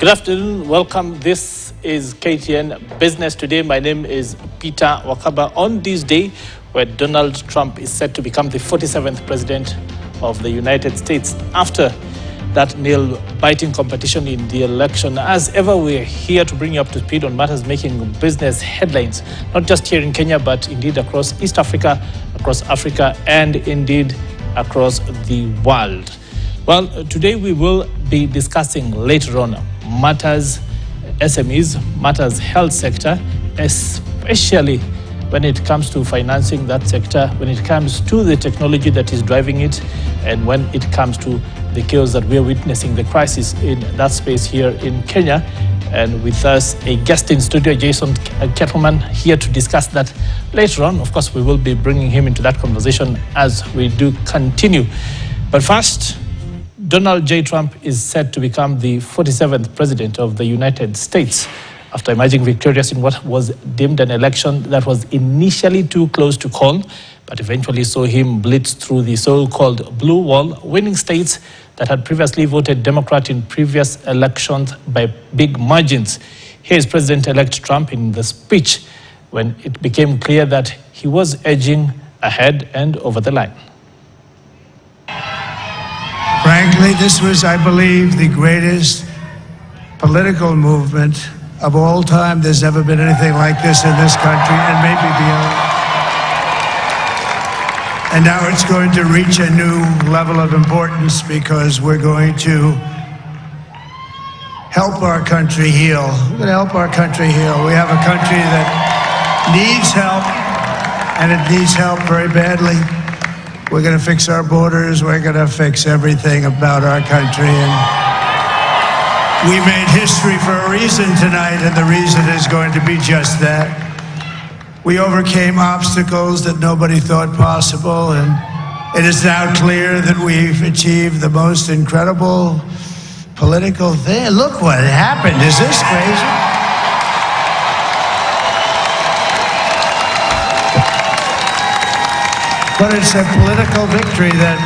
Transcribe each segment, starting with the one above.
Good afternoon, welcome. This is KTN Business Today. My name is Peter Wakaba. On this day, where Donald Trump is set to become the 47th president of the United States after that nail-biting competition in the election. As ever, we're here to bring you up to speed on matters making business headlines, not just here in Kenya, but indeed across East Africa, and indeed across the world. Well, today we will be discussing later on matters SMEs, matters health sector, especially when it comes to financing that sector, when it comes to the technology that is driving it, and when it comes to the chaos that we are witnessing, the crisis in that space here in Kenya. And with us, a guest in studio, Jason Kettleman, here to discuss that later on. Of course, we will be bringing him into that conversation as we do continue. But first, Donald J. Trump is set to become the 47th president of the United States after emerging victorious in what was deemed an election that was initially too close to call, but eventually saw him blitz through the so-called blue wall, winning states that had previously voted Democrat in previous elections by big margins. Here is President-elect Trump in the speech when it became clear that he was edging ahead and over the line. Frankly, this was, I believe, the greatest political movement of all time. There's never been anything like this in this country, and maybe beyond. And now it's going to reach a new level of importance because we're going to help our country heal. We're going to help our country heal. We have a country that needs help, and it needs help very badly. We're going to fix our borders. We're going to fix everything about our country. And we made history for a reason tonight, and the reason is going to be just that. We overcame obstacles that nobody thought possible, and it is now clear that we've achieved the most incredible political thing. Look what happened. Is this crazy? But it's a political victory that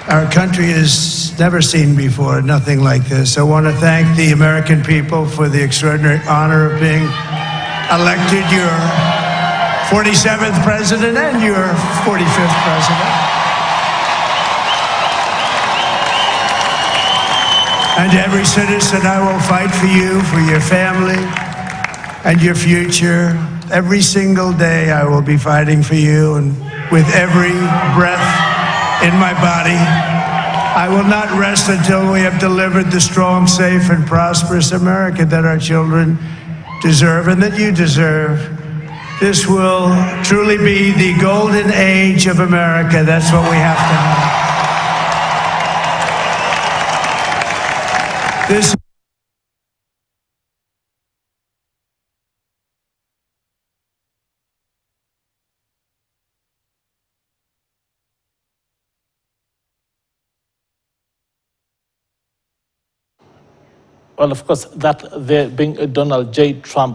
our country has never seen before, nothing like this. I want to thank the American people for the extraordinary honor of being elected your 47th president and your 45th president. And every citizen, I will fight for you, for your family, and your future. Every single day, I will be fighting for you, and with every breath in my body, I will not rest until we have delivered the strong, safe, and prosperous America that our children deserve and that you deserve. This will truly be the golden age of America. That's what we have to have. This Well, of course, that there being Donald J. Trump